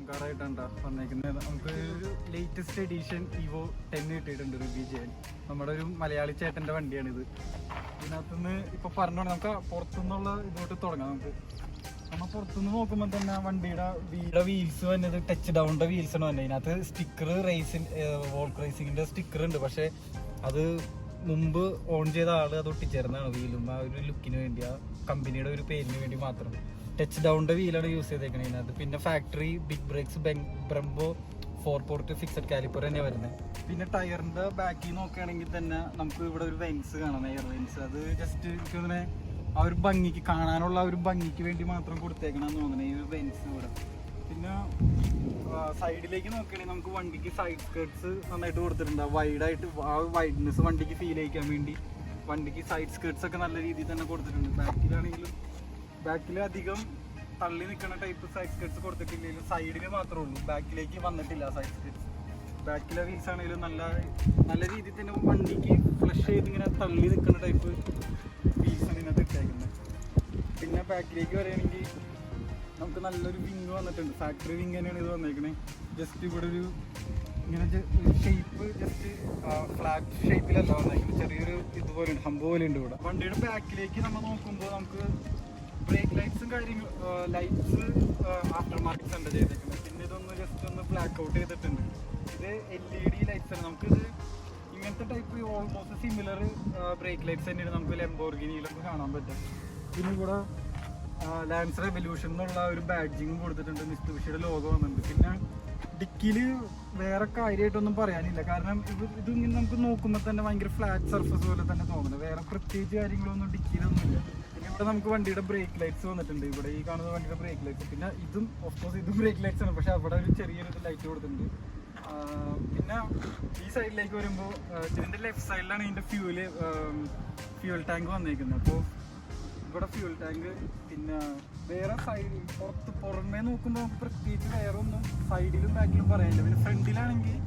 കാറായിട്ടാണ് വന്നേക്കുന്നത്. നമുക്ക് ഒരു ലേറ്റസ്റ്റ് എഡീഷൻ ഇവോ 10 കിട്ടിയിട്ടുണ്ട് റിവ്യൂ ചെയ്യാൻ. നമ്മുടെ ഒരു മലയാളി ചേട്ടൻ്റെ വണ്ടിയാണിത്. ഇതിനകത്തുനിന്ന് ഇപ്പോൾ പറഞ്ഞോണ്ട് നമുക്ക് പുറത്തുനിന്നുള്ള ഇതോട്ട് തുടങ്ങാം. നമ്മൾ പുറത്തുനിന്ന് നോക്കുമ്പോൾ തന്നെ വണ്ടിയുടെ വീൽസ് വന്നത് ടച്ച് ഡൗണിൻ്റെ വീൽസാണ് വന്നത്. ഇതിനകത്ത് സ്റ്റിക്കർ വോൾക്ക് റേസിങ്ങിൻ്റെ സ്റ്റിക്കർ ഉണ്ട്. പക്ഷേ അത് മുമ്പ് ഓൺ ചെയ്ത ആൾ അത് ഒട്ടിച്ചേർന്നതാണ് വീലും. ആ ഒരു ലുക്കിന് വേണ്ടി, ആ കമ്പനിയുടെ ഒരു പേരിന് വേണ്ടി മാത്രം. ടച്ച് ഡൗണിൻ്റെ വീലാണ് യൂസ് ചെയ്തേക്കുന്നത് ഇതിനകത്ത്. പിന്നെ factory big brakes Brembo 4 port fixed caliper തന്നെ വരുന്നത്. പിന്നെ ടയറിൻ്റെ ബാക്കിൽ നോക്കുകയാണെങ്കിൽ തന്നെ നമുക്ക് ഇവിടെ ഒരു വെൻസ് കാണാം, എയർ വെൻസ്. അത് ജസ്റ്റ് എനിക്കൊന്നിനെ ആ ഒരു ഭംഗിക്ക്, കാണാനുള്ള ഒരു ഭംഗിക്ക് വേണ്ടി മാത്രം കൊടുത്തേക്കണമെന്ന് തോന്നുന്നത് ഈ ഒരു വെൻസ് ഇവിടെ. പിന്നെ സൈഡിലേക്ക് നോക്കുകയാണെങ്കിൽ നമുക്ക് വണ്ടിക്ക് സൈഡ് സ്കേർട്സ് നന്നായിട്ട് കൊടുത്തിട്ടുണ്ട്. വൈഡായിട്ട് ആ വൈഡ്നെസ് വണ്ടിക്ക് ഫീൽ ചെയ്യിക്കാൻ വേണ്ടി വണ്ടിക്ക് സൈഡ് സ്കേർട്സ് ഒക്കെ നല്ല രീതിയിൽ തന്നെ കൊടുത്തിട്ടുണ്ട്. ബാക്കിൽ അധികം തള്ളി നിൽക്കുന്ന ടൈപ്പ് സൈഡ് സ്കേർട്സ് കൊടുത്തിട്ടില്ലെങ്കിലും സൈഡിൽ മാത്രമേ ഉള്ളൂ, ബാക്കിലേക്ക് വന്നിട്ടില്ല സൈഡ് സ്കേർട്സ്. ബാക്കിലെ വീൽസ് ആണെങ്കിലും നല്ല രീതിയിൽ തന്നെ വണ്ടിക്ക് ഫ്ലഷ് ചെയ്ത് ഇങ്ങനെ തള്ളി നിൽക്കുന്ന ടൈപ്പ് വീൽസാണ് ഇതിനകത്ത് ഇട്ടേക്കുന്നത്. പിന്നെ ബാക്കിലേക്ക് പറയുകയാണെങ്കിൽ നമുക്ക് നല്ലൊരു വിങ് വന്നിട്ടുണ്ട്. ഫാക്ടറി വിങ് തന്നെയാണ് ഇത് വന്നേക്കണേ. ജസ്റ്റ് ഇവിടെ ഒരു ഇങ്ങനെ ഷേപ്പ് ജസ്റ്റ് ഫ്ലാറ്റ് ഷേപ്പിലല്ല വന്നേക്കുന്നത്, ചെറിയൊരു ഇതുപോലെ ഉണ്ട്, ഹമ്പ് പോലെ ഉണ്ട് ഇവിടെ. വണ്ടിയുടെ ബാക്കിലേക്ക് നമ്മൾ നോക്കുമ്പോൾ നമുക്ക് ബ്രേക്ക് ലൈറ്റ്സും ലൈറ്റ്സ് ആഫ്റ്റർ മാർക്കറ്റ്സ് ഉണ്ട് ചെയ്തേക്കുന്നത്. പിന്നെ ഇതൊന്ന് ജസ്റ്റ് ഒന്ന് ബ്ലാക്ക് ഔട്ട് ചെയ്തിട്ടുണ്ട്. ഇത് LED ലൈറ്റ്സ് ആണ്. നമുക്കിത് ഇങ്ങനത്തെ type almost similar brake lights തന്നെയാണ് നമുക്ക് ലംബോർഗിനിയിലൊക്കെ കാണാൻ പറ്റും. പിന്നെ ഇവിടെ ലാൻസർ എവല്യൂഷൻ എന്നുള്ള ഒരു ബാഡ്ജിങ്ങും കൊടുത്തിട്ടുണ്ട്. മിത്സുബിഷിയുടെ ലോഗോ വന്നിട്ടുണ്ട്. പിന്നെ ഡിക്കിയിൽ വേറെ കാര്യമായിട്ടൊന്നും പറയാനില്ല, കാരണം ഇതിങ്ങനെ നമുക്ക് നോക്കുമ്പോൾ തന്നെ ഭയങ്കര ഫ്ലാറ്റ് സർഫസ് പോലെ തന്നെ തോന്നുന്നത്. വേറെ പ്രത്യേകിച്ച് കാര്യങ്ങളൊന്നും ഡിക്കിയിലൊന്നുമില്ല. പിന്നെ ഇവിടെ നമുക്ക് വണ്ടിയുടെ ബ്രേക്ക് ലൈറ്റ്സ് വന്നിട്ടുണ്ട്. ഇവിടെ ഈ കാണുന്ന വണ്ടിയുടെ ബ്രേക്ക് ലൈറ്റ്സ്. പിന്നെ ഇതും ഓഫ്കോഴ്സ് ഇതും ബ്രേക്ക് ലൈറ്റ്സ് ആണ്, പക്ഷെ അവിടെ ഒരു ചെറിയൊരു ലൈറ്റ് കൊടുത്തിട്ടുണ്ട്. പിന്നെ ഈ സൈഡിലേക്ക് വരുമ്പോൾ ഇതിൻ്റെ ലെഫ്റ്റ് സൈഡിലാണ് ഇതിൻ്റെ ഫ്യൂൽ ടാങ്ക് വന്നേക്കുന്നത്. അപ്പോൾ ഇവിടെ ഫ്യൂൽ ടാങ്ക്. പിന്നെ വേറെ സൈഡിൽ പുറമേ നോക്കുമ്പോൾ നമുക്ക് പ്രത്യേകിച്ച് വേറെ ഒന്നും സൈഡിലും ബാക്കിലും പറയാനില്ല. പിന്നെ ഫ്രണ്ടിലാണെങ്കിൽ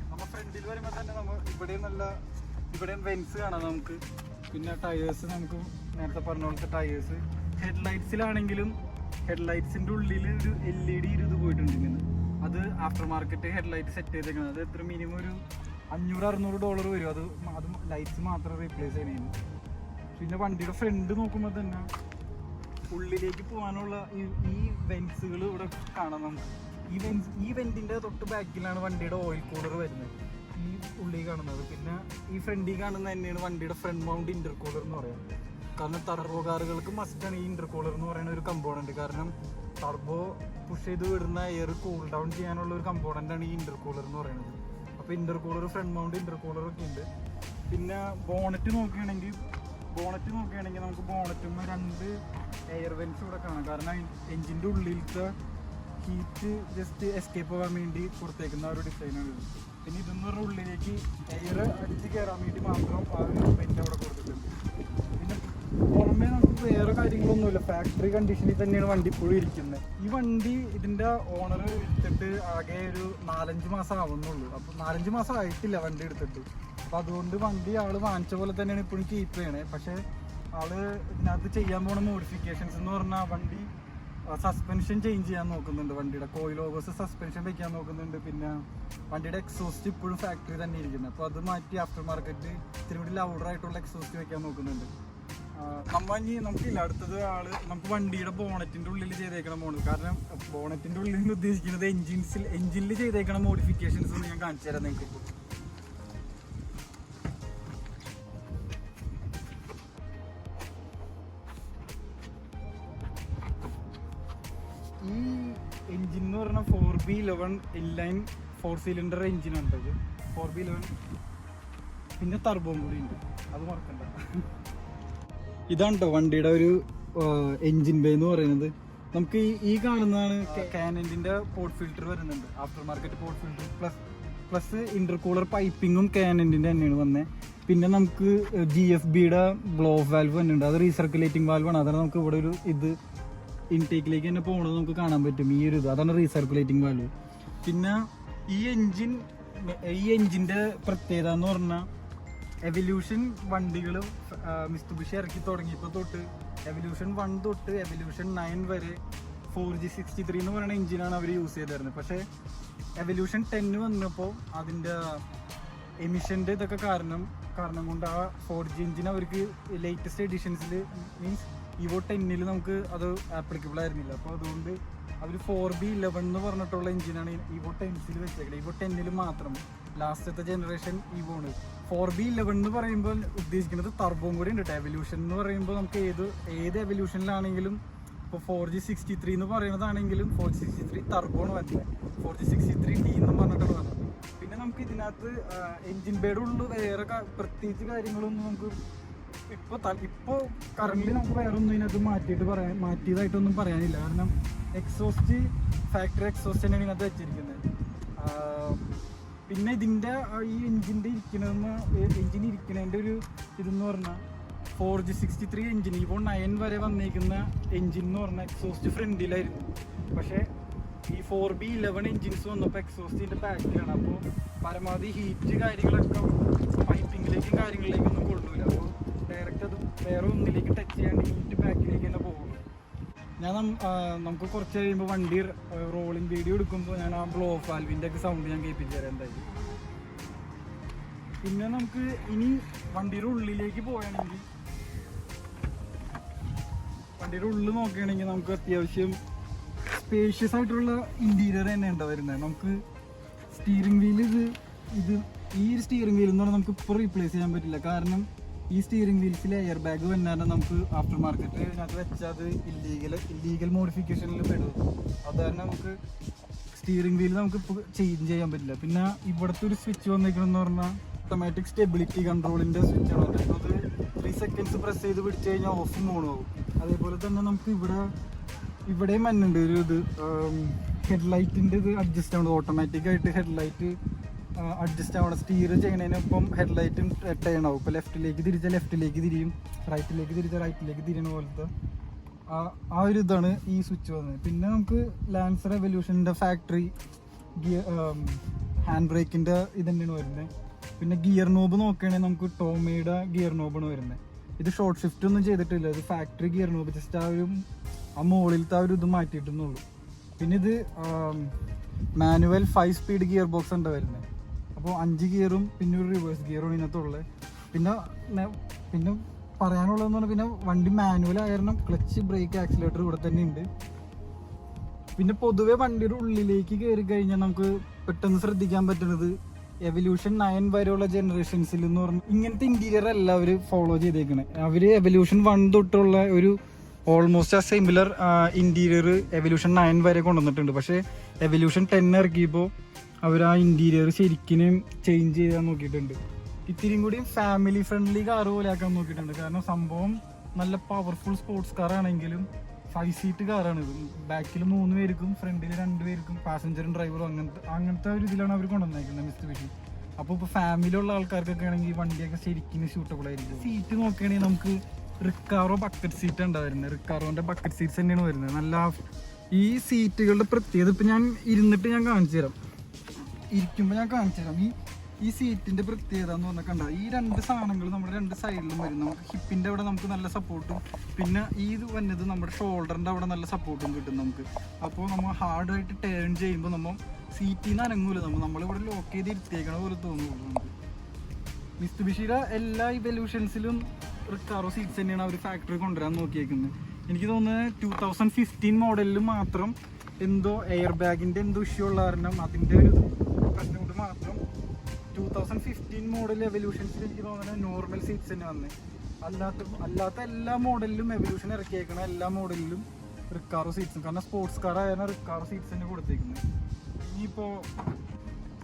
നമ്മൾ ഫ്രണ്ടിൽ വരുമ്പോൾ തന്നെ നമ്മൾ ഇവിടെയും വെൻസ് കാണാം നമുക്ക്. പിന്നെ ടയേഴ്സ് നമുക്ക് നേരത്തെ പറഞ്ഞ പോലത്തെ ടയേഴ്സ്. ഹെഡ്ലൈറ്റ്സിലാണെങ്കിലും ഹെഡ്ലൈറ്റ്സിൻ്റെ ഉള്ളിൽ ഒരു LED ഇത് പോയിട്ടുണ്ട് ഇങ്ങനെ. അത് ആഫ്റ്റർ മാർക്കറ്റ് ഹെഡ്ലൈറ്റ് സെറ്റ് ചെയ്തേക്കുന്നത്. അത് എത്ര മിനിമം ഒരു $500-600 വരും. അത് ലൈറ്റ്സ് മാത്രം റീപ്ലേസ് ചെയ്യുന്നതിന്. പിന്നെ വണ്ടിയുടെ ഫ്രണ്ട് നോക്കുമ്പോൾ തന്നെ ഉള്ളിലേക്ക് പോകാനുള്ള ഈ വെൻസുകൾ ഇവിടെ കാണാം നമുക്ക്. ഈ വെൻറ്റിൻ്റെ തൊട്ട് ബാക്കിലാണ് വണ്ടിയുടെ ഓയിൽ കൂളർ വരുന്നത്, ഈ ഉള്ളിൽ കാണുന്നത്. പിന്നെ ഈ ഫ്രണ്ടിൽ കാണുന്നത് തന്നെയാണ് വണ്ടിയുടെ ഫ്രണ്ട് മൗണ്ട് ഇൻ്റർകൂളർ എന്ന് പറയുന്നത്. കാരണം ടർബോ കാറുകൾക്ക് മസ്റ്റാണ് ഈ ഇൻ്റർകൂളർ എന്ന് പറയുന്ന ഒരു കമ്പോണൻറ്റ്. കാരണം ടർബോ പുഷ് ചെയ്ത് വിടുന്ന എയർ കൂൾ ഡൗൺ ചെയ്യാനുള്ള ഒരു കമ്പോണൻ്റാണ് ഈ ഇൻ്റർകൂളർ എന്ന് പറയുന്നത്. അപ്പോൾ ഇൻ്റർകൂളർ, ഫ്രണ്ട് മൗണ്ട് ഇൻ്റർകൂളറൊക്കെ ഉണ്ട്. പിന്നെ ബോണറ്റ് നോക്കുകയാണെങ്കിൽ നമുക്ക് ബോണറ്റും 2 എയർ വെൻസ് ഇവിടെ കാണാം. കാരണം എൻജിൻ്റെ ഉള്ളിലത്തെ ഹീറ്റ് ജസ്റ്റ് എസ്കേപ്പ് ആവാൻ വേണ്ടി കൊടുത്തേക്കുന്ന ഒരു ഡിസൈനാണ് ഇത്. പിന്നെ ഇതെന്ന് പറഞ്ഞാൽ ഉള്ളിലേക്ക് എയർ അടിച്ച് കയറാൻ വേണ്ടി മാത്രം ആ ഒരു വെൻ്റ് അവിടെ കൊടുത്തിട്ടുണ്ട്. പിന്നെ പുറമേ നമുക്ക് വേറെ കാര്യങ്ങളൊന്നുമില്ല, ഫാക്ടറി കണ്ടീഷനിൽ തന്നെയാണ് വണ്ടി ഇപ്പോഴും ഇരിക്കുന്നത്. ഈ വണ്ടി ഇതിൻ്റെ ഓണർ എടുത്തിട്ട് ആകെ ഒരു 4-5 മാസം ആവുന്നുള്ളൂ. അപ്പോൾ 4-5 മാസം ആയിട്ടില്ല വണ്ടി എടുത്തിട്ട്. അപ്പോൾ അതുകൊണ്ട് വണ്ടി ആൾ വാങ്ങിച്ച പോലെ തന്നെയാണ് ഇപ്പോഴും കീപ്പ് ചെയ്യണേ. പക്ഷേ ആള് ഇതിനകത്ത് ചെയ്യാൻ പോകുന്ന മോഡിഫിക്കേഷൻസ് എന്ന് പറഞ്ഞാൽ വണ്ടി സസ്പെൻഷൻ ചേഞ്ച് ചെയ്യാൻ നോക്കുന്നുണ്ട്. വണ്ടിയുടെ കോയിൽ ഓവേഴ്സ് സസ്പെൻഷൻ വെക്കാൻ നോക്കുന്നുണ്ട്. പിന്നെ വണ്ടിയുടെ എക്സോസ്റ്റ് ഇപ്പോഴും ഫാക്ടറി തന്നെ ഇരിക്കുന്നത്. അപ്പോൾ അത് മാറ്റി ആഫ്റ്റർ മാർക്കറ്റ് ഇത്തിരി കൂടി ലൗഡറായിട്ടുള്ള എക്സോസ്റ്റ് വെക്കാൻ നോക്കുന്നുണ്ട്. നമുക്കില്ല അടുത്തത് നമുക്ക് വണ്ടിയുടെ ബോണറ്റിൻ്റെ ഉള്ളിൽ ചെയ്തേക്കണം പോകുന്നത്. കാരണം ബോണറ്റിൻ്റെ ഉള്ളിൽ ഉദ്ദേശിക്കുന്നത് എൻജിനിൽ ചെയ്തേക്കണം മോഡിഫിക്കേഷൻസ് ഒന്ന് ഞാൻ കാണിച്ചു തരാം നിങ്ങൾക്ക്. ഈ എൻജിൻ എന്ന് പറഞ്ഞാൽ 4B11 ഇൻലൈൻ 4 സിലിണ്ടർ എൻജിനുണ്ട്. 4B11 പിന്നെ ടർബോയും കൂടി ഉണ്ട്, അത് മറക്കണ്ട. ഇതാണ് കേട്ടോ വണ്ടിയുടെ ഒരു എൻജിൻ ബേ എന്ന് പറയുന്നത്. നമുക്ക് ഈ കാണുന്നതാണ് കാനൻ്റെ പോർട്ട് ഫിൽറ്റർ വരുന്നുണ്ട്, aftermarket port filter plus intercooler പൈപ്പിങ്ങും കാനൻ്റെ തന്നെയാണ് വന്നത്. പിന്നെ നമുക്ക് GFBയുടെ ബ്ലോ ഓഫ് വാൽവ് തന്നെയുണ്ട്, അത് റീസർക്കുലേറ്റിംഗ് വാൽവാണ്. അതാണ് നമുക്ക് ഇവിടെ ഒരു ഇത് ഇൻടേക്കിലേക്ക് തന്നെ പോകുന്നത് നമുക്ക് കാണാൻ പറ്റും. ഈ ഒരു അതാണ് റീസർക്കുലേറ്റിംഗ് വാൽവ്. പിന്നെ ഈ എൻജിൻ്റെ പ്രത്യേകത എന്ന് പറഞ്ഞാൽ എവല്യൂഷൻ വണ്ടികൾ മിത്സുബിഷി ഇറക്കി തുടങ്ങിയപ്പോൾ തൊട്ട് എവല്യൂഷൻ 1 തൊട്ട് എവല്യൂഷൻ 9 വരെ 4G63 എന്ന് പറയുന്ന എഞ്ചിനാണ് അവർ യൂസ് ചെയ്തിരുന്നത്. പക്ഷേ എവല്യൂഷൻ 10 വന്നപ്പോൾ അതിൻ്റെ എമിഷൻ്റെ ഇതൊക്കെ കാരണം കൊണ്ട് ആ 4G എഞ്ചിൻ അവർക്ക് ലേറ്റസ്റ്റ് എഡിഷൻസിൽ മീൻസ് Evo 10 നമുക്ക് അത് ആപ്ലിക്കബിൾ ആയിരുന്നില്ല. അപ്പോൾ അതുകൊണ്ട് അവർ 4B11 എന്ന് പറഞ്ഞിട്ടുള്ള എഞ്ചിനാണ് Evo 10 വെച്ചേക്കുന്നത്. Evo 10 മാത്രം ലാസ്റ്റത്തെ ജനറേഷൻ Evo ആണ്. 4B11 എന്ന് പറയുമ്പോൾ ഉദ്ദേശിക്കുന്നത് ടർബോയും കൂടി ഉണ്ട്. എവല്യൂഷൻ എന്ന് പറയുമ്പോൾ നമുക്ക് ഏത് എവല്യൂഷനിലാണെങ്കിലും ഇപ്പോൾ 4G63 എന്ന് പറയുന്നതാണെങ്കിലും 4G63 ടർബോണ് വരുന്നത്, 4G63D എന്ന് പറഞ്ഞിട്ടാണ് വരുന്നത്. പിന്നെ നമുക്ക് ഇതിനകത്ത് എൻജിൻ ബേഡുള്ള വേറെ പ്രത്യേകിച്ച് കാര്യങ്ങളൊന്നും നമുക്ക് ഇപ്പോൾ കറന്റ് നമുക്ക് വേറെ ഒന്നും ഇതിനകത്ത് മാറ്റിയതായിട്ടൊന്നും പറയാനില്ല. കാരണം എക്സോസ്റ്റ് ഫാക്ടറി എക്സോസ്റ്റ് തന്നെയാണ് ഇതിനകത്ത് വെച്ചിരിക്കുന്നത്. പിന്നെ ഇതിൻ്റെ ഈ എൻജിൻ ഇരിക്കുന്നതിൻ്റെ ഒരു ഇതെന്ന് പറഞ്ഞാൽ 4G63 എൻജിൻ Evo 9 വരെ വന്നിരിക്കുന്ന എൻജിൻ എന്ന് പറഞ്ഞാൽ എക്സോസ്റ്റ് ഫ്രണ്ടിലായിരുന്നു. പക്ഷേ ഈ 4B11 എൻജിൻസ് വന്നപ്പോൾ എക്സോസ്റ്റിൻ്റെ ബാക്കിലാണ്. അപ്പോൾ പരമാവധി ഹീറ്റ് കാര്യങ്ങളൊക്കെ പൈപ്പിങ്ങിലേക്കും കാര്യങ്ങളിലേക്കൊന്നും കൊള്ളൂല. അപ്പോൾ ഡയറക്റ്റ് അത് വേറെ ഒന്നിലേക്ക് ടച്ച് ചെയ്യാണ്ട് ഹീറ്റ് ബാക്കിലേക്ക് തന്നെ പോകുള്ളൂ. നമുക്ക് കുറച്ച് കഴിയുമ്പോൾ വണ്ടി റോളിംഗ് വീഡിയോ എടുക്കുമ്പോൾ ഞാൻ ആ ബ്ലോ ഓഫ് വാൽവിൻ്റെ ഒക്കെ സൗണ്ട് ഞാൻ കേൾപ്പിച്ചു തരാം എന്തായാലും. പിന്നെ നമുക്ക് ഇനി വണ്ടിയുടെ ഉള്ളിലേക്ക് പോവുകയാണെങ്കിൽ, വണ്ടിയുടെ ഉള്ളിൽ നോക്കുകയാണെങ്കിൽ നമുക്ക് അത്യാവശ്യം സ്പേഷ്യസ് ആയിട്ടുള്ള ഇൻറ്റീരിയർ തന്നെ വരുന്നത്. നമുക്ക് സ്റ്റിയറിംഗ് വീല് ഈ ഒരു സ്റ്റിയറിംഗ് വീൽ എന്ന് പറഞ്ഞാൽ നമുക്ക് ഇപ്പോൾ റീപ്ലേസ് ചെയ്യാൻ പറ്റില്ല. കാരണം ഈ സ്റ്റിയറിംഗ് വീൽസിൽ എയർ ബാഗ് വന്നാൽ നമുക്ക് ആഫ്റ്റർ മാർക്കറ്റ് അതിനകത്ത് വെച്ചാൽ അത് ഇല്ലീഗൽ മോഡിഫിക്കേഷനിൽ പെടും. അത് കാരണം നമുക്ക് സ്റ്റിയറിംഗ് വീൽ നമുക്ക് ഇപ്പോൾ ചേഞ്ച് ചെയ്യാൻ പറ്റില്ല. പിന്നെ ഇവിടുത്തെ ഒരു സ്വിച്ച് വന്നിരിക്കണമെന്ന് പറഞ്ഞാൽ ഓട്ടോമാറ്റിക് സ്റ്റെബിലിറ്റി കൺട്രോളിൻ്റെ സ്വിച്ചാണ് വന്നത്. അത് 3 സെക്കൻഡ്സ് പ്രസ് ചെയ്ത് പിടിച്ച് കഴിഞ്ഞാൽ ഓഫും ഓണാവും. അതേപോലെ തന്നെ നമുക്ക് ഇവിടെയും മഞ്ഞുണ്ട് ഒരു ഹെഡ്ലൈറ്റിൻ്റെ ഇത് അഡ്ജസ്റ്റ് ആവുന്നത്. ഓട്ടോമാറ്റിക്കായിട്ട് ഹെഡ്ലൈറ്റ് അഡ്ജസ്റ്റ് ആവണം. സ്റ്റീർ ചെയ്യുന്നതിനൊപ്പം ഹെഡ്ലൈറ്റും ടേണാവും. ഇപ്പോൾ ലെഫ്റ്റിലേക്ക് തിരിച്ചാൽ ലെഫ്റ്റിലേക്ക് തിരിയും, റൈറ്റിലേക്ക് തിരിച്ചാൽ റൈറ്റിലേക്ക് തിരിയണ പോലത്തെ ആ ഒരു ഇതാണ് ഈ സ്വിച്ച് വന്നത്. പിന്നെ നമുക്ക് ലാൻസർ എവല്യൂഷൻ്റെ ഫാക്ടറി ഹാൻഡ് ബ്രേക്കിൻ്റെ ഇതന്നെയാണ് വരുന്നത്. പിന്നെ ഗിയർ നോബ് നോക്കുകയാണെങ്കിൽ നമുക്ക് ടോമയുടെ ഗിയർ നോബാണ് വരുന്നത്. ഇത് ഷോർട്ട് ഷിഫ്റ്റ് ഒന്നും ചെയ്തിട്ടില്ല, ഇത് ഫാക്ടറി ഗിയർ നോബ്. ജസ്റ്റ് ആ മുകളിലത്തെ ആ ഒരു ഇത് മാറ്റിയിട്ടുന്നുള്ളൂ. പിന്നെ ഇത് മാനുവൽ 5 സ്പീഡ് ഗിയർ ബോക്സ് ഉണ്ട് വരുന്നത്. അപ്പോൾ 5 ഗിയറും പിന്നെ ഒരു റിവേഴ്സ് ഗിയറും ഇതിനകത്തുള്ളത്. പിന്നെ പറയാനുള്ളതെന്ന് പറഞ്ഞാൽ പിന്നെ വണ്ടി മാനുവൽ ആയിരുന്നു. ക്ലച്ച്, ബ്രേക്ക്, ആക്സിലേറ്റർ ഇവിടെ തന്നെ ഉണ്ട്. പിന്നെ പൊതുവെ വണ്ടിയുടെ ഉള്ളിലേക്ക് കയറി കഴിഞ്ഞാൽ നമുക്ക് പെട്ടെന്ന് ശ്രദ്ധിക്കാൻ പറ്റുന്നത് എവല്യൂഷൻ 9 വരെയുള്ള ജനറേഷൻസിൽ എന്ന് പറഞ്ഞാൽ ഇങ്ങനത്തെ ഇന്റീരിയർ അല്ല അവർ ഫോളോ ചെയ്തേക്കണേ. അവർ എവല്യൂഷൻ 1 തൊട്ടുള്ള ഒരു ഓൾമോസ്റ്റ് ആ സിമിലർ ഇന്റീരിയർ എവല്യൂഷൻ 9 വരെ കൊണ്ടുവന്നിട്ടുണ്ട്. പക്ഷേ എവല്യൂഷൻ 10 ഇറക്കിയപ്പോൾ അവർ ആ ഇന്റീരിയർ ശരിക്കും ചേഞ്ച് ചെയ്യാൻ നോക്കിയിട്ടുണ്ട്. ഇത്തിരിയും കൂടി ഫാമിലി ഫ്രണ്ട്ലി കാർ പോലെ ആക്കാൻ നോക്കിയിട്ടുണ്ട്. കാരണം സംഭവം നല്ല പവർഫുൾ സ്പോർട്സ് കാർ ആണെങ്കിലും 5 സീറ്റ് കാറാണിത്. ബാക്കിൽ 3 പേർക്കും ഫ്രണ്ടിൽ 2 പേർക്കും പാസഞ്ചറും ഡ്രൈവറും അങ്ങനത്തെ ഒരു ഇതിലാണ് അവർ കൊണ്ടുവന്നേക്കുന്നത് മിത്സുബിഷി. അപ്പോൾ ഇപ്പോൾ ഫാമിലി ഉള്ള ആൾക്കാർക്കൊക്കെ ആണെങ്കിൽ വണ്ടിയൊക്കെ ശരിക്കും സ്യൂട്ടബിൾ ആയിരിക്കും. സീറ്റ് നോക്കുകയാണെങ്കിൽ നമുക്ക് റിക്കാറോ ബക്കറ്റ് സീറ്റ് ഉണ്ടായിരുന്നത്. റിക്കാറോൻ്റെ ബക്കറ്റ് സീറ്റ്സ് തന്നെയാണ് വരുന്നത്. നല്ല ഈ സീറ്റുകളുടെ പ്രത്യേകത ഇപ്പം ഞാൻ ഇരുന്നിട്ട് ഞാൻ കാണിച്ചു തരാം, ഇരിക്കുമ്പോൾ ഞാൻ കാണിച്ചു തരാം. ഈ സീറ്റിൻ്റെ പ്രത്യേകത എന്ന് പറഞ്ഞാൽ കണ്ട ഈ 2 സാധനങ്ങൾ നമ്മുടെ 2 സൈഡിലും വരും. നമുക്ക് ഹിപ്പിൻ്റെ അവിടെ നമുക്ക് നല്ല സപ്പോർട്ടും പിന്നെ ഈ ഇത് വന്നത് നമ്മുടെ ഷോൾഡറിൻ്റെ അവിടെ നല്ല സപ്പോർട്ടും കിട്ടും നമുക്ക്. അപ്പോൾ നമ്മൾ ഹാർഡായിട്ട് ടേൺ ചെയ്യുമ്പോൾ നമ്മൾ സീറ്റിൽ നിന്ന് അനങ്ങൂല. നമ്മളിവിടെ ലോക്ക് ചെയ്ത് ഇരുത്തിയേക്കണ പോലെ തോന്നുള്ളൂ നമുക്ക്. മിത്സുബിഷിയുടെ എല്ലാ ഇവല്യൂഷൻസിലും റിക്കാറോ സീറ്റ്സ് തന്നെയാണ് അവർ ഫാക്ടറി കൊണ്ടുവരാൻ നോക്കിയേക്കുന്നത്. എനിക്ക് തോന്നുന്നത് 2015 മോഡലിൽ മാത്രം എന്തോ എയർ ബാഗിൻ്റെ എന്തോ ഇഷ്യൂ ഉള്ള കാരണം അതിൻ്റെ ഒരു പ്രശ്നം കൊണ്ട് മാത്രം 2015 മോഡൽ എവല്യൂഷൻസിൽ എനിക്ക് തോന്നുന്നത് നോർമൽ സീറ്റ്സ് തന്നെ വന്നത്. അല്ലാത്ത എല്ലാ മോഡലിലും എവല്യൂഷൻ ഇറക്കിയേക്കണ എല്ലാ മോഡലിലും റിക്കാറോ സീറ്റ്സും. കാരണം സ്പോർട്സ് കാർ ആയാണ് റിക്കാറോ സീറ്റ്സ് തന്നെ കൊടുത്തേക്കുന്നത്. ഇനിയിപ്പോൾ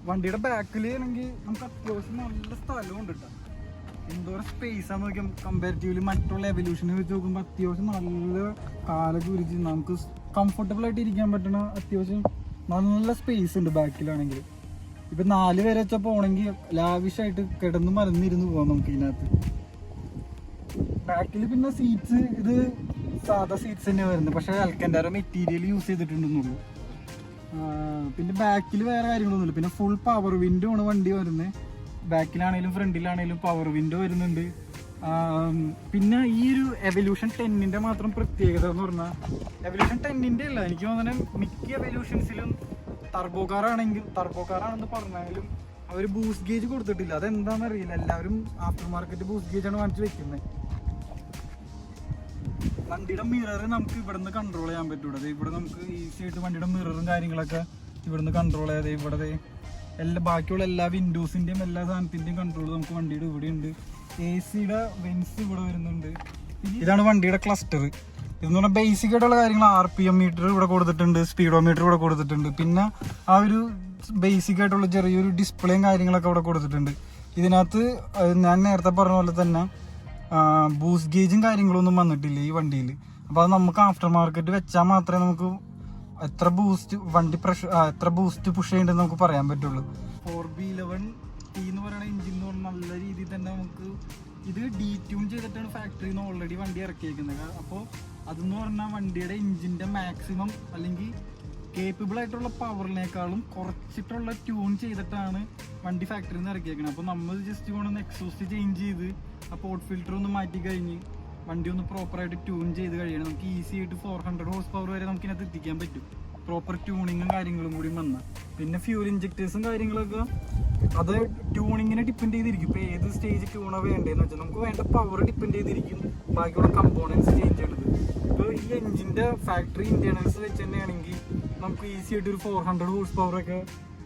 വണ്ടിയുടെ ബാക്കിൽ ആണെങ്കിൽ നമുക്ക് അത്യാവശ്യം നല്ല സ്ഥലമുണ്ട് കേട്ടോ. എന്തോരം സ്പേസ് ആണ് നോക്കിയാൽ കമ്പാരിറ്റീവ്ലി മറ്റുള്ള എവല്യൂഷനെ വെച്ച് നോക്കുമ്പോൾ അത്യാവശ്യം നല്ല കാലൊക്കെ വിരിച്ച് നമുക്ക് കംഫർട്ടബിൾ ആയിട്ട് ഇരിക്കാൻ പറ്റണ അത്യാവശ്യം നല്ല സ്പേസ് ഉണ്ട് ബാക്കിലാണെങ്കിൽ. ഇപ്പം 4 പേരെ വെച്ചാൽ പോകണമെങ്കിൽ ലാവിഷായിട്ട് കിടന്ന് മലന്നിരുന്ന് പോകാം നമുക്ക് ഇതിനകത്ത്. ബാക്കിൽ പിന്നെ സീറ്റ്സ് ഇത് സാധാ സീറ്റ്സ് തന്നെയാണ് വരുന്നത്. പക്ഷേ അൽക്കൻഡാറ മെറ്റീരിയൽ യൂസ് ചെയ്തിട്ടുണ്ടെന്നുള്ളൂ. പിന്നെ ബാക്കിൽ വേറെ കാര്യങ്ങളൊന്നുമില്ല. പിന്നെ ഫുൾ പവർ വിൻഡോ ആണ് വണ്ടി വരുന്നത്. ബാക്കിലാണെങ്കിലും ഫ്രണ്ടിലാണെങ്കിലും പവർ വിൻഡോ വരുന്നുണ്ട്. പിന്നെ ഈ ഒരു എവല്യൂഷൻ 10 മാത്രം പ്രത്യേകത എന്ന് പറഞ്ഞാൽ, എവല്യൂഷൻ 10 അല്ല, എനിക്ക് തോന്നുന്നത് മിക്ക എവല്യൂഷൻസിലും ടർബോ കാറാണെന്ന് പറഞ്ഞാലും അവർ ബൂസ്റ്റ് ഗേജ് കൊടുത്തിട്ടില്ല. അതെന്താണെന്ന് അറിയില്ല, എല്ലാവരും ആഫ്റ്റർ മാർക്കറ്റ് ബൂസ്റ്റ് ഗേജാണ് വാങ്ങിച്ച് വെക്കുന്നത്. വണ്ടിയുടെ മിറർ നമുക്ക് ഇവിടുന്ന് കൺട്രോൾ ചെയ്യാൻ പറ്റൂടെ. ഇവിടെ നമുക്ക് ഈസി ആയിട്ട് വണ്ടിയുടെ മിററും കാര്യങ്ങളൊക്കെ ഇവിടുന്ന് കൺട്രോൾ ചെയ്യാതെ ഇവിടെ ബാക്കിയുള്ള എല്ലാ വിൻഡോസിന്റെയും എല്ലാ സാധനത്തിന്റെയും കൺട്രോൾ നമുക്ക് വണ്ടിയുടെ ഇവിടെ ഉണ്ട്. AC-യുടെ വെൻസ് ഇവിടെ വരുന്നുണ്ട്. ഇതാണ് വണ്ടിയുടെ ക്ലസ്റ്റർ. ഇതെന്ന് പറഞ്ഞാൽ ബേസിക് ആയിട്ടുള്ള കാര്യങ്ങൾ RPM മീറ്റർ ഇവിടെ കൊടുത്തിട്ടുണ്ട്, സ്പീഡോമീറ്റർ ഇവിടെ കൊടുത്തിട്ടുണ്ട്. പിന്നെ ആ ഒരു ബേസിക് ആയിട്ടുള്ള ചെറിയൊരു ഡിസ്പ്ലേയും കാര്യങ്ങളൊക്കെ ഇവിടെ കൊടുത്തിട്ടുണ്ട്. ഇതിനകത്ത് ഞാൻ നേരത്തെ പറഞ്ഞ പോലെ തന്നെ ബൂസ്റ്റ് ഗേജും കാര്യങ്ങളൊന്നും വന്നിട്ടില്ല ഈ വണ്ടിയിൽ. അപ്പോൾ അത് നമുക്ക് ആഫ്റ്റർ മാർക്കറ്റ് വെച്ചാൽ മാത്രമേ നമുക്ക് എത്ര ബൂസ്റ്റ് പുഷ് ചെയ്യേണ്ടതെന്ന് നമുക്ക് പറയാൻ പറ്റുള്ളൂ. 4B11T എന്ന് പറയുന്ന എഞ്ചിൻ എന്ന് പറഞ്ഞാൽ നല്ല രീതിയിൽ തന്നെ നമുക്ക് ഇത് ഡീറ്റ്യൂൺ ചെയ്തിട്ടാണ് ഫാക്ടറിയിൽ നിന്ന് ഓൾറെഡി വണ്ടി ഇറക്കിയിരിക്കുന്നത്. അപ്പോൾ അതെന്ന് പറഞ്ഞാൽ വണ്ടിയുടെ എഞ്ചിൻ്റെ മാക്സിമം അല്ലെങ്കിൽ കേപ്പബിൾ ആയിട്ടുള്ള പവറിനേക്കാളും കുറച്ചിട്ടുള്ള ട്യൂൺ ചെയ്തിട്ടാണ് വണ്ടി ഫാക്ടറിയിൽ നിന്ന് ഇറക്കിയേക്കുന്നത്. അപ്പോൾ നമ്മൾ ജസ്റ്റ് കൊണ്ടൊന്ന് എക്സോസ്റ്റ് ചേഞ്ച് ചെയ്ത് ആ പോർട്ട് ഫിൽറ്റർ ഒന്ന് മാറ്റി കഴിഞ്ഞ് വണ്ടി ഒന്ന് പ്രോപ്പറായിട്ട് ട്യൂൺ ചെയ്ത് കഴിയണം. നമുക്ക് ഈസി ആയിട്ട് 400 ഹോഴ്സ് പവർ വരെ നമുക്ക് ഇതിനകത്ത് എത്തിക്കാൻ പറ്റും, പ്രോപ്പർ ട്യൂണിങ്ങും കാര്യങ്ങളും കൂടി വന്നാൽ. പിന്നെ ഫ്യൂൽ ഇഞ്ചക്ടേഴ്സും കാര്യങ്ങളൊക്കെ അത് ട്യൂണിങ്ങിനെ ഡിപ്പെൻഡ് ചെയ്തിരിക്കും. ഇപ്പോൾ ഏത് സ്റ്റേജ് ട്യൂണാണ് വേണ്ടതെന്ന് വെച്ചാൽ നമുക്ക് വേണ്ട പവർ ഡിപ്പെൻഡ് ചെയ്തിരിക്കും ബാക്കിയുള്ള കമ്പോണൻസ് ചേഞ്ച് ചെയ്യണത്. ഇപ്പോൾ ഈ എഞ്ചിൻ്റെ ഫാക്ടറി ഇന്റേണൽസ് വെച്ച് തന്നെയാണെങ്കിൽ നമുക്ക് ഈസി ആയിട്ട് ഒരു 400 ഹോഴ്സ് പവറൊക്കെ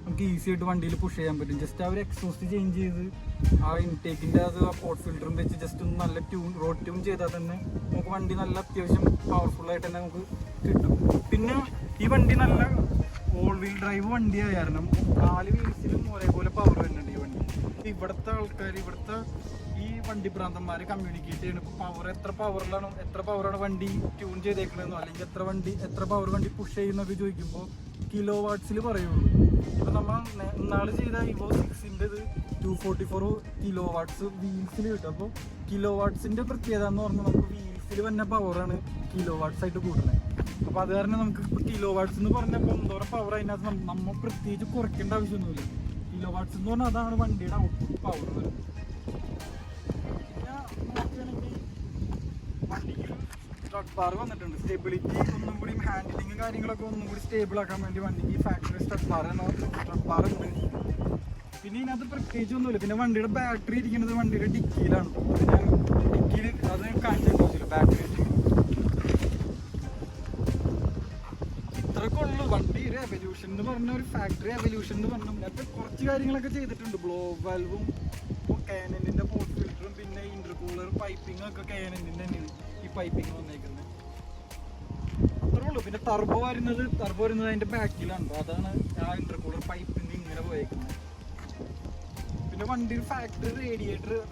നമുക്ക് ഈസി ആയിട്ട് വണ്ടിയിൽ പുഷ് ചെയ്യാൻ പറ്റും. ജസ്റ്റ് അവർ എക്സോസ്റ്റ് ചേഞ്ച് ചെയ്ത് ആ ഇൻടേക്കിൻ്റെ അത് ആ പോർട്ട് ഫിൽറ്ററും വെച്ച് ജസ്റ്റ് ഒന്ന് നല്ല റോഡ് ട്യൂൺ ചെയ്താൽ തന്നെ നമുക്ക് വണ്ടി നല്ല അത്യാവശ്യം പവർഫുള്ളായിട്ട് തന്നെ നമുക്ക് കിട്ടും. പിന്നെ ഈ വണ്ടി നല്ല ഓൾ വീൽ ഡ്രൈവ് വണ്ടിയായ കാരണം 4 വീൽസിലും ഒരേപോലെ പവർ വരുന്നുണ്ട് ഈ വണ്ടി. ഇവിടുത്തെ ആൾക്കാർ ഈ വണ്ടി ഭ്രാന്തന്മാർ കമ്മ്യൂണിക്കേറ്റ് ചെയ്യണം. ഇപ്പോൾ എത്ര പവറാണ് വണ്ടി ട്യൂൺ ചെയ്തേക്കണമെന്നോ അല്ലെങ്കിൽ എത്ര പവർ വണ്ടി പുഷ് ചെയ്യുന്നൊക്കെ ചോദിക്കുമ്പോൾ കിലോ വാട്ട്സിൽ പറയുള്ളൂ. ഇപ്പോൾ നമ്മൾ ഇന്നാള് ചെയ്ത Evo 6-ൻ്റെ 244 കിലോ വാട്ട്സ് വീൽസിൽ കിട്ടും. അപ്പോൾ കിലോ വാട്ട്സിൻ്റെ പ്രത്യേകത എന്ന് പറഞ്ഞാൽ നമുക്ക് വീൽസിൽ വന്ന പവറാണ് കിലോ വാട്ട്സ് ആയിട്ട് കൂട്ടുന്നത്. അപ്പോൾ അത് കാരണം നമുക്ക് ഇപ്പോൾ കിലോ വാട്ട്സ് എന്ന് പറഞ്ഞപ്പോൾ എന്തോരം പവർ അതിനകത്ത് നമ്മൾ പ്രത്യേകിച്ച് കുറയ്ക്കേണ്ട ആവശ്യമൊന്നുമില്ല. കിലോ വാട്ട്സ് എന്ന് പറഞ്ഞാൽ അതാണ് വണ്ടിയുടെ ഔട്ട്പുട്ട് പവർ വരുന്നത്. സ്ട്രട്ട് ബാർ വന്നിട്ടുണ്ട്. സ്റ്റെബിലിറ്റി ഒന്നും കൂടി ഹാൻഡിലിങ്ങും കാര്യങ്ങളൊക്കെ ഒന്നും കൂടി സ്റ്റേബിൾ ആക്കാൻ വേണ്ടി വണ്ടിക്ക് ഫാക്ടറി സ്ട്രട്ട് ബാർ ഉണ്ട്. പിന്നെ ഇതിനകത്ത് പ്രത്യേകിച്ച് ഒന്നുമില്ല. പിന്നെ വണ്ടിയുടെ ബാറ്ററി ഇരിക്കുന്നത് വണ്ടിയുടെ ഡിക്കിയിലാണ്. ഞാൻ ഡിക്കിയിൽ അത് കാണിച്ചു കൊടുത്തില്ല ബാറ്ററി. ഇത്രയൊക്കെ ഉള്ളു വണ്ടി ഒരു എവല്യൂഷൻ എന്ന് പറഞ്ഞ ഒരു ഫാക്ടറി എവല്യൂഷൻ എന്ന് പറഞ്ഞാൽ. അതിനകത്ത് കുറച്ച് കാര്യങ്ങളൊക്കെ ചെയ്തിട്ടുണ്ട്. ബ്ലോ വാൽവും കാനനിൻ്റെ പോർട്ട് ഫിൽറ്ററും പിന്നെ ഇന്റർകൂളർ പൈപ്പിങ്ങും ഒക്കെ കാനനിൻ്റെ തന്നെയാണ് ഈ പൈപ്പിങ് വന്നേക്കുന്നത്. അത്രേ ഉള്ളൂ. പിന്നെ ടർബോ വരുന്നത് അതിൻ്റെ ബാക്കിലാണ്. അതാണ് ആ ഇന്റർകൂളർ പൈപ്പിങ് ഇങ്ങനെ പോയേക്കുന്നത്. പിന്നെ വണ്ടി ഫാക്ടറി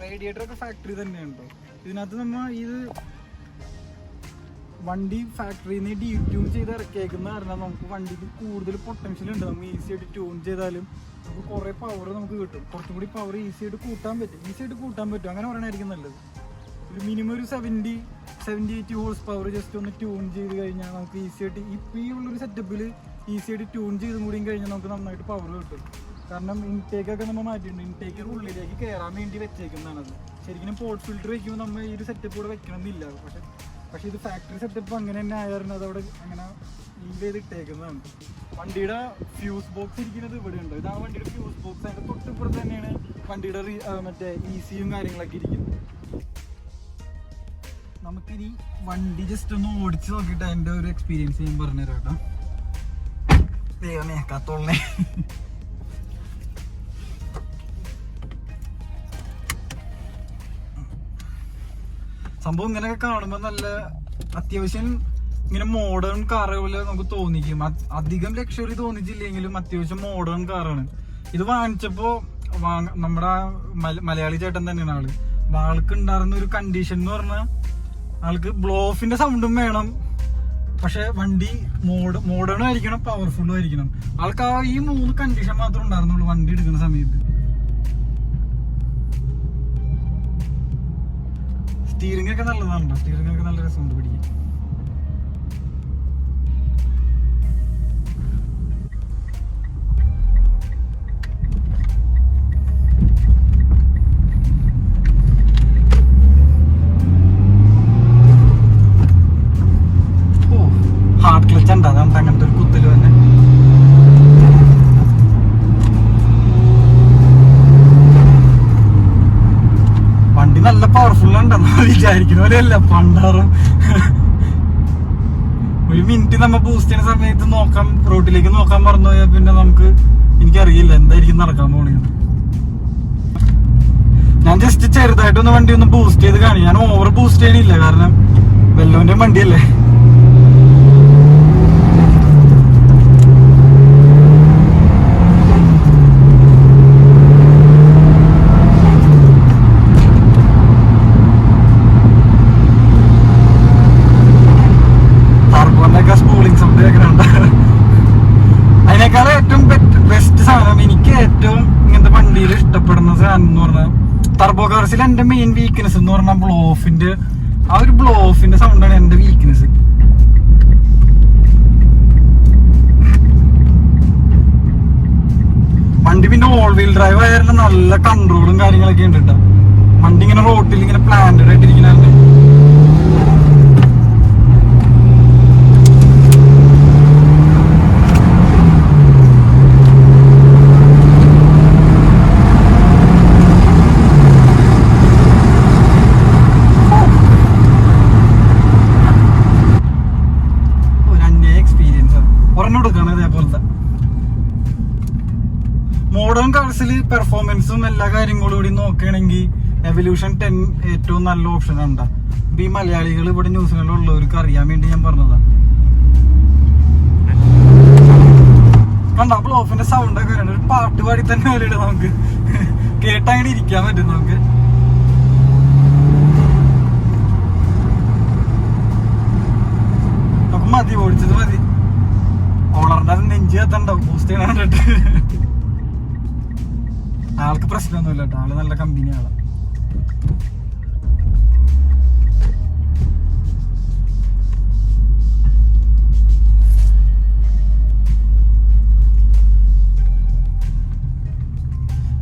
റേഡിയേറ്റർ ഒക്കെ ഫാക്ടറി തന്നെയുണ്ടോ. ഇതിനകത്ത് നമ്മൾ വണ്ടി ഫാക്ടറിയിൽ നിന്ന് ഡീറ്റ്യൂൺ ചെയ്ത് ഇറക്കിയേക്കുന്ന കാരണം നമുക്ക് വണ്ടിക്ക് കൂടുതൽ പൊട്ടൻഷ്യൽ ഉണ്ട്. നമുക്ക് ഈസി ആയിട്ട് ട്യൂൺ ചെയ്താലും നമുക്ക് കുറേ പവർ നമുക്ക് കിട്ടും. കുറച്ചും കൂടി പവർ ഈസി ആയിട്ട് കൂട്ടാൻ പറ്റും. അങ്ങനെ പറയണായിരിക്കും നല്ലത്. ഒരു മിനിമം ഒരു 70-80 ഹോഴ്സ് പവർ ജസ്റ്റ് ഒന്ന് ട്യൂൺ ചെയ്ത് കഴിഞ്ഞാൽ നമുക്ക് ഈസി ആയിട്ട് ഇപ്പോൾ ഈ ഉള്ളൊരു സെറ്റപ്പിൽ ഈസി ആയിട്ട് ട്യൂൺ ചെയ്തും കൂടിയും കഴിഞ്ഞാൽ നമുക്ക് നന്നായിട്ട് പവർ കിട്ടും. കാരണം ഇൻടേക്കൊക്കെ നമ്മൾ മാറ്റിയിട്ടുണ്ട്. ഇൻടേക്ക് ഉള്ളിലേക്ക് കയറാൻ വേണ്ടി വെച്ചേക്കുന്നതാണത്. ശരിക്കും പോർട്ട് ഫിൽറ്റർ വയ്ക്കുമ്പോൾ നമ്മൾ ഈ ഒരു സെറ്റപ്പ് കൂടെ വെക്കണമെന്നില്ല. പക്ഷേ ഇത് ഫാക്ടറി സെറ്റപ്പ് അങ്ങനെ തന്നെ ആയിരുന്നു. അതവിടെ അങ്ങനെ ലീവ് ചെയ്തിട്ടേക്കുന്നതാണ്. വണ്ടിയുടെ ഫ്യൂസ് ബോക്സ് ഇരിക്കുന്നത് ഇവിടെ ഉണ്ട്. ഇതാണ് വണ്ടിയുടെ ഫ്യൂസ് ബോക്സ്. അതിൻ്റെ തൊട്ടിപ്പുറത്ത് തന്നെയാണ് വണ്ടിയുടെ മറ്റേ ECUം കാര്യങ്ങളൊക്കെ ഇരിക്കുന്നത്. നമുക്കിനി വണ്ടി ജസ്റ്റ് ഒന്ന് ഓടിച്ച് നോക്കിയിട്ട് അതിൻ്റെ ഒരു എക്സ്പീരിയൻസ് ഞാൻ പറഞ്ഞുതരാം കേട്ടോ. ദൈവമേ കത്തോളേ. സംഭവം ഇങ്ങനെയൊക്കെ കാണുമ്പോൾ നല്ല അത്യാവശ്യം ഇങ്ങനെ മോഡേൺ കാറ് പോലെ നമുക്ക് തോന്നിക്കും. അധികം ലക്ഷറി തോന്നിച്ചില്ലെങ്കിലും അത്യാവശ്യം മോഡേൺ കാറാണ്. ഇത് വാങ്ങിച്ചപ്പോ നമ്മുടെ മലയാളി ചേട്ടൻ തന്നെയാണ് ആൾക്ക് ഉണ്ടായിരുന്ന ഒരു കണ്ടീഷൻ എന്ന് പറഞ്ഞാൽ ആൾക്ക് ബ്ലോ ഓഫിന്റെ സൗണ്ടും വേണം, പക്ഷെ വണ്ടി മോഡേണും ആയിരിക്കണം, പവർഫുള്ളും ആയിരിക്കണം. ആൾക്ക് ഈ 3 കണ്ടീഷൻ മാത്രമേ ഉണ്ടായിരുന്നുള്ളൂ വണ്ടി എടുക്കുന്ന സമയത്ത്. സ്റ്റീറിംഗ് ഒക്കെ നല്ലതാണല്ലോ. സ്റ്റീറിംഗ് ഒക്കെ നല്ല രസമുണ്ട് പിടിക്കാൻ. കണ്ട അതാണ് അങ്ങനത്തെ ഒരു കുത്തല് തന്നെ. വണ്ടി നല്ല പവർഫുൾ ഉണ്ടെന്ന് വിചാരിക്കുന്ന പോലെയല്ല പണ്ടാറും. ഒരു മിനിറ്റ് നമ്മ ബൂസ്റ്റ് ചെയ്യുന്ന സമയത്ത് നോക്കാം, റോഡിലേക്ക് നോക്കാൻ മറന്നു പോയാൽ പിന്നെ എനിക്കറിയില്ല എന്തായിരിക്കും നടക്കാൻ പോണെന്ന്. ഞാൻ ജസ്റ്റ് ചെറുതായിട്ടൊന്ന് വണ്ടി ഒന്ന് ബൂസ്റ്റ് ചെയ്ത് കാണി. ഞാൻ ഓവർ ബൂസ്റ്റ് ചെയ്യണില്ല, കാരണം വെല്ലോന്റെ വണ്ടിയല്ലേ. സ്പൂളിംഗ് സൗണ്ട് കേൾക്കണുണ്ട്. അതിനേക്കാളും ഏറ്റവും ബെസ്റ്റ് സാധനം, എനിക്ക് ഏറ്റവും ഇങ്ങനത്തെ വണ്ടിയിൽ ഇഷ്ടപ്പെടുന്ന സാധനം എന്ന് പറഞ്ഞാൽ, ടർബോ കാർസിൽ എന്റെ മെയിൻ വീക്ക്നെസ് എന്ന് പറഞ്ഞാൽ ബ്ലോ ഓഫിന്റെ സൗണ്ടാണ് എന്റെ വീക്ക്നെസ്. വണ്ടി പിന്നെ ഓൾ വീൽ ഡ്രൈവ് ആയാലും നല്ല കൺട്രോളും കാര്യങ്ങളൊക്കെ ഉണ്ട് കേട്ടോ. വണ്ടി ഇങ്ങനെ റോട്ടിൽ ഇങ്ങനെ പ്ലാന്റഡ് ആയിട്ടിരിക്കുന്നുണ്ട്. മോഡേൺ കാർസിൽ പെർഫോമൻസും എല്ലാ കാര്യങ്ങളും കൂടി നോക്കുകയാണെങ്കിൽ എവല്യൂഷൻ 10 ഏറ്റവും നല്ല ഓപ്ഷൻ ഉണ്ടാ. ഇപ്പൊ ഈ മലയാളികൾ ഇവിടെ ന്യൂസിലുള്ളവർക്ക് അറിയാൻ വേണ്ടി ഞാൻ പറഞ്ഞതാ. കണ്ട ബ്ലോഫിന്റെ സൗണ്ട് ഒക്കെ ഒരു പാട്ട് പാടി തന്നെ പോലെ നമുക്ക് കേട്ടങ്ങനെ ഇരിക്കാൻ പറ്റും. നമുക്ക് മതി, ഓടിച്ചത് മതി. ഓളറിന്റെ നെഞ്ച് കത്തണ്ടാവും ബൂസ്റ്റ് ചെയ്യാൻ കണ്ടിട്ട്. ആൾക്ക് പ്രശ്നമൊന്നുമില്ല കേട്ടോ, ആള് നല്ല കമ്പനി ആളാ.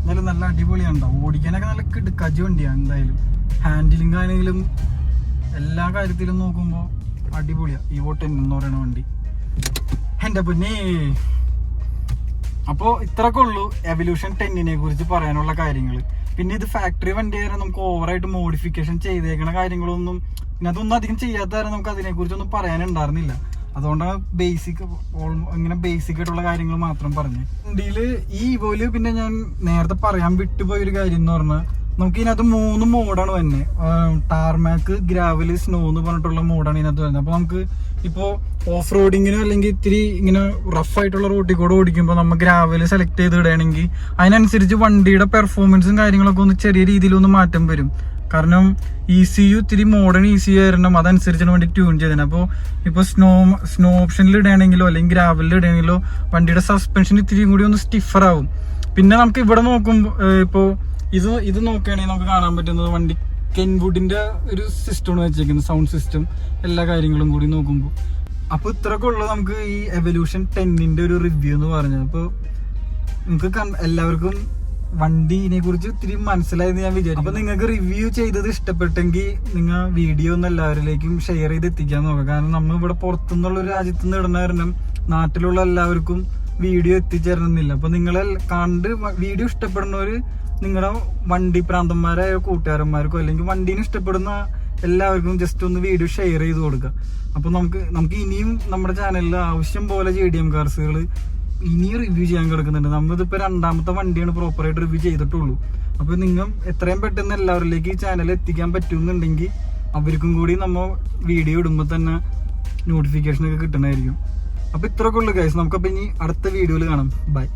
എന്നാലും നല്ല അടിപൊളിയാണ്ടോ, ഓടിക്കാനൊക്കെ നല്ല കിടുക്കാച്ചി വണ്ടിയാണ്. എന്തായാലും ഹാൻഡിലിംഗ് ആണെങ്കിലും എല്ലാ കാര്യത്തിലും നോക്കുമ്പോ അടിപൊളിയാ Evo 10 എന്ന് പറയുന്ന വണ്ടി. എന്റെ പൊന്നേ, അപ്പോ ഇത്രയൊക്കെ ഉള്ളൂ എവല്യൂഷൻ 10നെ കുറിച്ച് പറയാനുള്ള കാര്യങ്ങൾ. പിന്നെ ഇത് ഫാക്ടറി വണ്ടി ആയിരുന്നു, നമുക്ക് ഓവറായിട്ട് മോഡിഫിക്കേഷൻ ചെയ്തേക്കണ കാര്യങ്ങളൊന്നും ഇതിനകത്തൊന്നും അധികം ചെയ്യാത്ത കാരണം നമുക്ക് അതിനെ കുറിച്ചൊന്നും പറയാനുണ്ടായിരുന്നില്ല. അതുകൊണ്ടാണ് ഇങ്ങനെ ബേസിക് ആയിട്ടുള്ള കാര്യങ്ങൾ മാത്രം പറഞ്ഞു. വണ്ടിയിൽ ഈ ഇവോയില് പിന്നെ ഞാൻ നേരത്തെ പറയാൻ വിട്ടുപോയൊരു കാര്യം എന്ന് പറഞ്ഞാൽ, നമുക്ക് ഇതിനകത്ത് 3 മോഡാണ് തന്നെ. ടാർമാക്ക്, ഗ്രാവല്, സ്നോ എന്ന് പറഞ്ഞിട്ടുള്ള മോഡാണ് ഇതിനകത്ത് വരുന്നത്. അപ്പൊ നമുക്ക് ഇപ്പോ ഓഫ് റോഡിങ്ങിനോ അല്ലെങ്കിൽ ഇത്തിരി ഇങ്ങനെ റഫ് ആയിട്ടുള്ള റോഡിൽ കൂടെ ഓടിക്കുമ്പോൾ നമ്മൾ ഗ്രാവല് സെലക്ട് ചെയ്ത് ഇടുകയാണെങ്കിൽ അതിനനുസരിച്ച് വണ്ടിയുടെ പെർഫോമൻസും കാര്യങ്ങളൊക്കെ ഒന്ന് ചെറിയ രീതിയിലൊന്ന് മാറ്റം വരും. കാരണം ECU ഇത്തിരി മോഡേൺ ECU ആയിരുന്നു, അതനുസരിച്ചാണ് വണ്ടി ട്യൂൺ ചെയ്തത്. അപ്പോൾ ഇപ്പോൾ സ്നോ ഓപ്ഷനിൽ ഇടുകയാണെങ്കിലോ അല്ലെങ്കിൽ ഗ്രാവലിൽ ഇടുകയാണെങ്കിലോ വണ്ടിയുടെ സസ്പെൻഷൻ ഇത്തിരിയും കൂടി ഒന്ന് സ്റ്റിഫർ ആവും. പിന്നെ നമുക്ക് ഇവിടെ നോക്കുമ്പോൾ ഇപ്പോൾ ഇത് നോക്കുകയാണെങ്കിൽ നമുക്ക് കാണാൻ പറ്റുന്നത് വണ്ടി കെൻവുഡിന്റെ ഒരു സിസ്റ്റമാണ് വെച്ചേക്കുന്നത്, സൗണ്ട് സിസ്റ്റം എല്ലാ കാര്യങ്ങളും കൂടി നോക്കുമ്പോൾ. അപ്പൊ ഇത്രയൊക്കെ ഉള്ളത് നമുക്ക് ഈ എവല്യൂഷൻ 10ന്റെ ഒരു റിവ്യൂ എന്ന് പറഞ്ഞത്. അപ്പൊ നിങ്ങൾക്ക് എല്ലാവർക്കും വണ്ടിനെ കുറിച്ച് ഇത്തിരി മനസ്സിലായെന്ന് ഞാൻ വിചാരിക്കും. അപ്പൊ നിങ്ങൾക്ക് റിവ്യൂ ചെയ്തത് ഇഷ്ടപ്പെട്ടെങ്കിൽ നിങ്ങൾ വീഡിയോ ഒന്ന് എല്ലാവരിലേക്കും ഷെയർ ചെയ്ത് എത്തിക്കാൻ നോക്കാം. കാരണം നമ്മൾ ഇവിടെ പുറത്തുനിന്നുള്ള ഒരു രാജ്യത്ത് നിന്ന് ഇടുന്ന കാരണം നാട്ടിലുള്ള എല്ലാവർക്കും വീഡിയോ എത്തിച്ചേരണമെന്നില്ല. അപ്പൊ നിങ്ങളെ കണ്ട് വീഡിയോ ഇഷ്ടപ്പെടുന്നവര് നിങ്ങളുടെ വണ്ടി പ്രാന്തന്മാരായ കൂട്ടുകാരന്മാർക്കോ അല്ലെങ്കിൽ വണ്ടീനെ ഇഷ്ടപ്പെടുന്ന എല്ലാവർക്കും ജസ്റ്റ് ഒന്ന് വീഡിയോ ഷെയർ ചെയ്ത് കൊടുക്കുക. അപ്പൊ നമുക്ക് ഇനിയും നമ്മുടെ ചാനലിൽ ആവശ്യം പോലെ JDM കാർസുകൾ ഇനിയും റിവ്യൂ ചെയ്യാൻ കിടക്കുന്നുണ്ട്. നമ്മളിതിപ്പോ 2ാമത്തെ വണ്ടിയാണ് പ്രോപ്പറായിട്ട് റിവ്യൂ ചെയ്തിട്ടുള്ളൂ. അപ്പൊ നിങ്ങൾ എത്രയും പെട്ടെന്ന് എല്ലാവരിലേക്ക് ഈ ചാനൽ എത്തിക്കാൻ പറ്റുന്നുണ്ടെങ്കിൽ അവർക്കും കൂടി നമ്മൾ വീഡിയോ ഇടുമ്പോൾ തന്നെ നോട്ടിഫിക്കേഷൻ ഒക്കെ കിട്ടണമായിരിക്കും. അപ്പൊ ഇത്രയൊക്കെ ഉള്ളു ഗൈസ്. നമുക്കപ്പോ ഇനി അടുത്ത വീഡിയോയിൽ കാണാം. ബൈ.